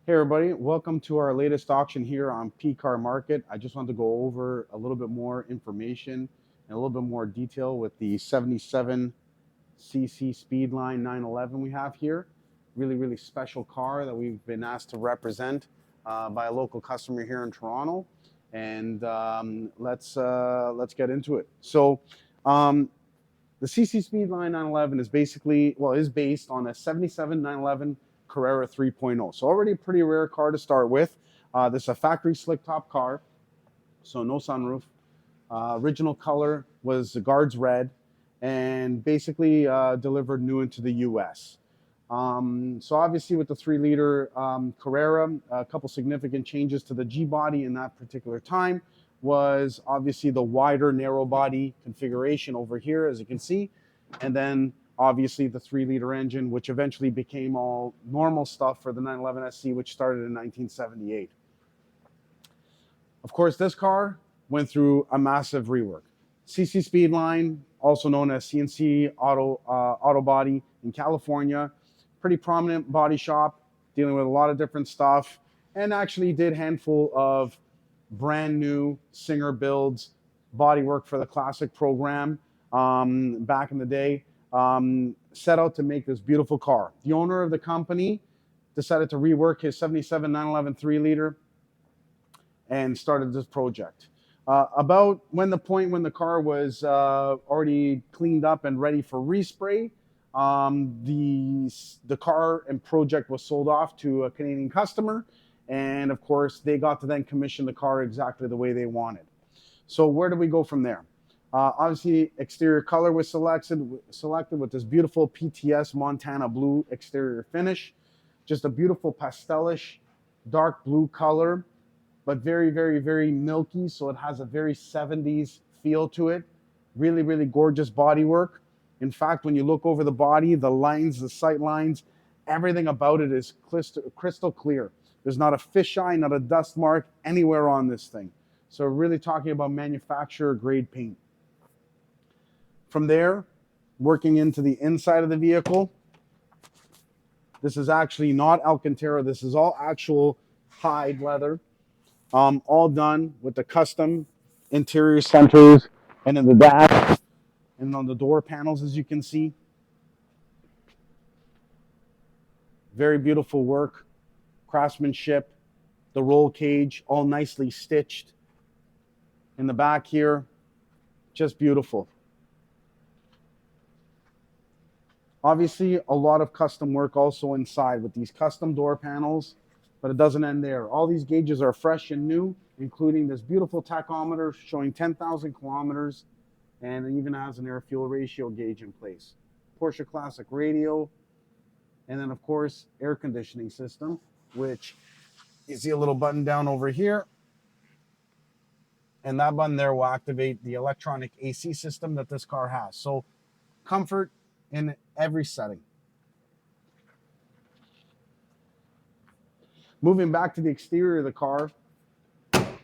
Hey everybody, welcome to our latest auction here on PCARMARKET. I just wanted to go over a little bit more information and a little bit more detail with the 77cc Speedline 911 we have here. Really special car that we've been asked to represent by a local customer here in Toronto. And let's get into it. Um, the CC Speedline 911 is is based on a 77 911 Carrera 3.0. So already a pretty rare car to start with. This is a factory slick top car, so no sunroof. Original color was the guards red, and basically delivered new into the U.S. So obviously with the 3-liter Carrera, a couple significant changes to the G body in that particular time was obviously the wider narrow body configuration over here, as you can see, and then obviously the 3-liter engine, which eventually became all normal stuff for the 911 SC, which started in 1978. Of course, this car went through a massive rework. CC Speedline, also known as CNC Auto Body in California, pretty prominent body shop, dealing with a lot of different stuff, and actually did a handful of brand new Singer builds, bodywork for the classic program back in the day. Set out to make this beautiful car. The owner of the company decided to rework his 77 911 3-liter and started this project. About when the car was already cleaned up and ready for respray, the car and project was sold off to a Canadian customer, and of course they got to then commission the car exactly the way they wanted. So where do we go from there? Obviously, exterior color was selected with this beautiful PTS Montana blue exterior finish. Just a beautiful pastelish dark blue color, but very milky, so it has a very 70s feel to it. Really gorgeous bodywork. In fact, when you look over the body, the lines, the sight lines, everything about it is crystal clear. There's not a fisheye, not a dust mark anywhere on this thing. So we're really talking about manufacturer grade paint. From there, working into the inside of the vehicle, this is actually not Alcantara. This is all actual hide leather. All done with the custom interior centers and in the dash and on the door panels, as you can see. Very beautiful work, craftsmanship, the roll cage, all nicely stitched. In the back here, just beautiful. Obviously, a lot of custom work also inside with these custom door panels, but it doesn't end there. All these gauges are fresh and new, including this beautiful tachometer showing 10,000 kilometers, and it even has an air-fuel ratio gauge in place. Porsche Classic radio, and then of course, air conditioning system, which you see a little button down over here, and that button there will activate the electronic AC system that this car has. So comfort in every setting. Moving back to the exterior of the car,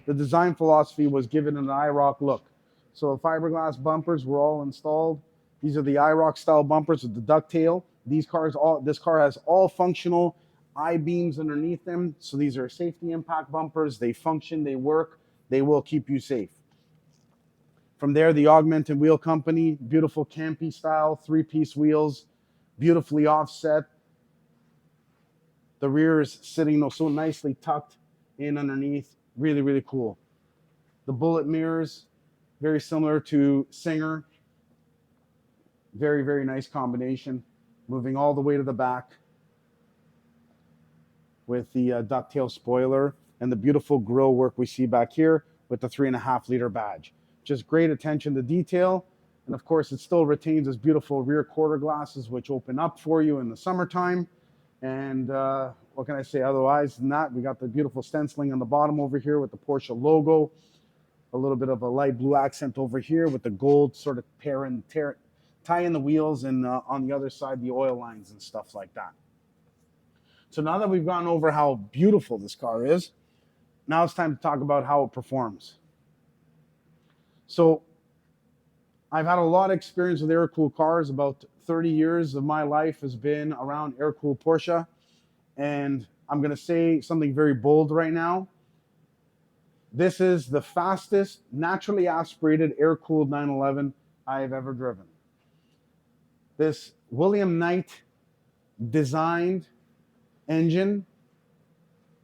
the design philosophy was given an IROC look. So the fiberglass bumpers were all installed. These are the IROC style bumpers with the ducktail. This car has all functional I-beams underneath them. So these are safety impact bumpers. They function, they work, they will keep you safe. From there, the augmented wheel company, beautiful campy style, 3-piece wheels, beautifully offset. The rear is sitting so nicely tucked in underneath. Really cool. The bullet mirrors, very similar to Singer. Very nice combination. Moving all the way to the back with the ducktail spoiler and the beautiful grille work we see back here with the 3.5-liter badge. Just great attention to detail. And of course, it still retains this beautiful rear quarter glasses, which open up for you in the summertime. And what can I say otherwise than that? We got the beautiful stenciling on the bottom over here with the Porsche logo. A little bit of a light blue accent over here with the gold sort of tie in the wheels, and on the other side, the oil lines and stuff like that. So now that we've gone over how beautiful this car is, now it's time to talk about how it performs. So I've had a lot of experience with air-cooled cars. About 30 years of my life has been around air-cooled Porsche. And I'm going to say something very bold right now. This is the fastest naturally aspirated air-cooled 911 I have ever driven. This William Knight designed engine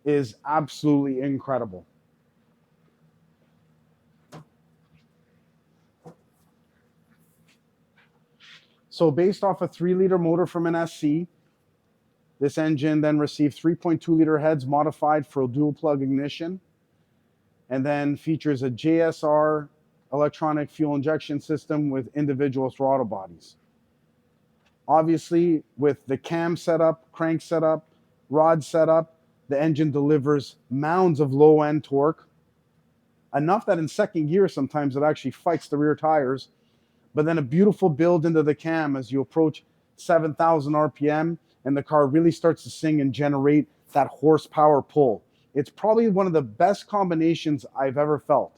is absolutely incredible. So based off a 3-liter motor from an SC, this engine then received 3.2-liter heads modified for a dual plug ignition, and then features a JSR electronic fuel injection system with individual throttle bodies. Obviously, with the cam setup, crank setup, rod setup, the engine delivers mounds of low-end torque, enough that in second gear sometimes it actually fights the rear tires, but then a beautiful build into the cam as you approach 7,000 RPM, and the car really starts to sing and generate that horsepower pull. It's probably one of the best combinations I've ever felt.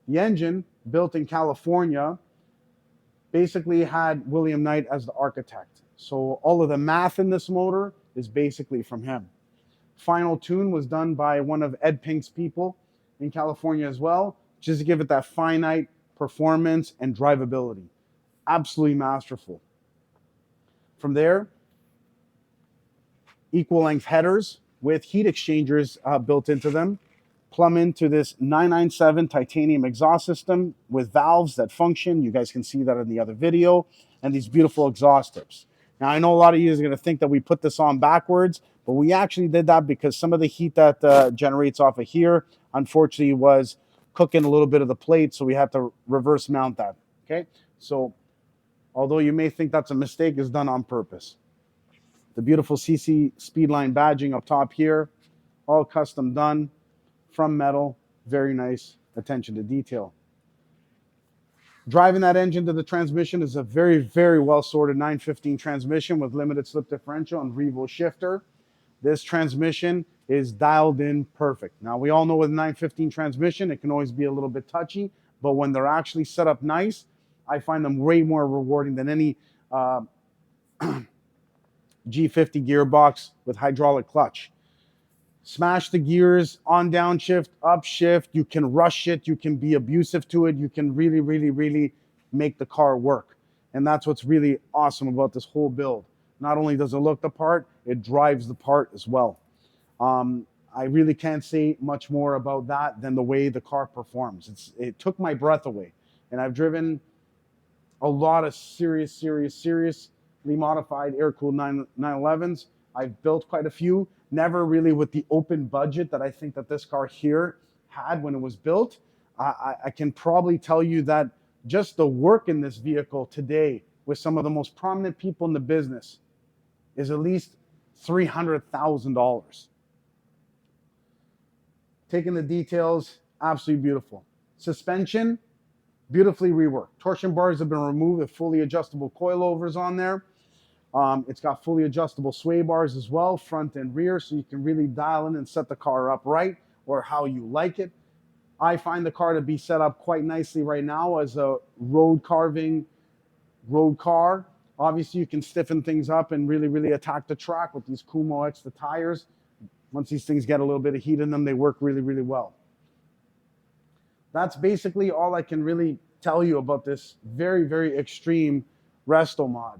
The engine, built in California, basically had William Knight as the architect. So all of the math in this motor is basically from him. Final tune was done by one of Ed Pink's people in California as well, just to give it that finite performance and drivability. Absolutely masterful. From there, equal length headers with heat exchangers built into them, plumb into this 997 titanium exhaust system with valves that function. You guys can see that in the other video, and these beautiful exhaust tips. Now, I know a lot of you are going to think that we put this on backwards, but we actually did that because some of the heat that generates off of here, unfortunately, was cooking a little bit of the plate, so we had to reverse mount that. Okay, so although you may think that's a mistake, it's done on purpose. The beautiful CC Speedline badging up top here, all custom done from metal. Very nice attention to detail. Driving that engine to the transmission is a very, very well sorted 915 transmission with limited slip differential and Revo shifter. This transmission is dialed in perfect. Now, we all know with a 915 transmission, it can always be a little bit touchy, but when they're actually set up nice, I find them way more rewarding than any G50 gearbox with hydraulic clutch. Smash the gears, on downshift, upshift. You can rush it. You can be abusive to it. You can really, really, really make the car work. And that's what's really awesome about this whole build. Not only does it look the part, it drives the part as well. I really can't say much more about that than the way the car performs. It took my breath away. And I've driven a lot of seriously modified air-cooled 911s. I've built quite a few. Never really with the open budget that I think that this car here had when it was built. I can probably tell you that just the work in this vehicle today with some of the most prominent people in the business is at least $300,000. Taking the details, absolutely beautiful. Suspension, beautifully reworked. Torsion bars have been removed with fully adjustable coilovers on there. It's got fully adjustable sway bars as well, front and rear, so you can really dial in and set the car up right or how you like it. I find the car to be set up quite nicely right now as a road carving road car. Obviously, you can stiffen things up and really, really attack the track with these Kumo Extra tires. Once these things get a little bit of heat in them, they work really, really well. That's basically all I can really tell you about this very, very extreme resto mod.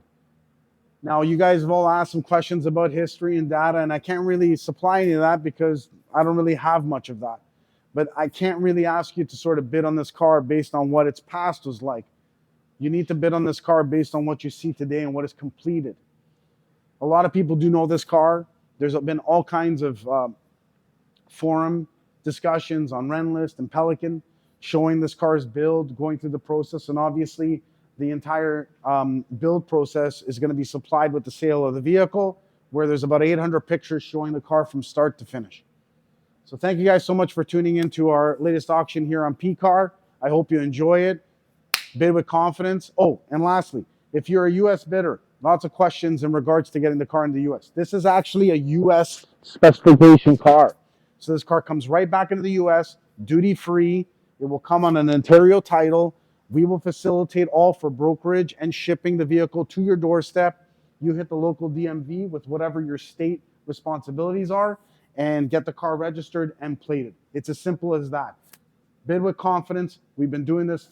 Now, you guys have all asked some questions about history and data, and I can't really supply any of that because I don't really have much of that. But I can't really ask you to sort of bid on this car based on what its past was like. You need to bid on this car based on what you see today and what is completed. A lot of people do know this car. There's been all kinds of forum discussions on Renlist and Pelican showing this car's build, going through the process, and obviously the entire build process is going to be supplied with the sale of the vehicle, where there's about 800 pictures showing the car from start to finish. So thank you guys so much for tuning into our latest auction here on PCAR. I hope you enjoy it. Bid with confidence. Oh, and lastly, if you're a U.S. bidder, lots of questions in regards to getting the car in the U.S. This is actually a U.S. specification car. So this car comes right back into the U.S., duty-free. It will come on an Ontario title. We will facilitate all for brokerage and shipping the vehicle to your doorstep. You hit the local DMV with whatever your state responsibilities are, and get the car registered and plated. It's as simple as that. Bid with confidence. We've been doing this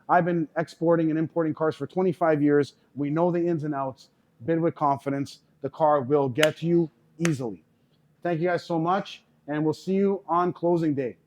I've been exporting and importing cars for 25 years. We know the ins and outs. Bid with confidence. The car will get to you easily. Thank you guys so much, and we'll see you on closing day.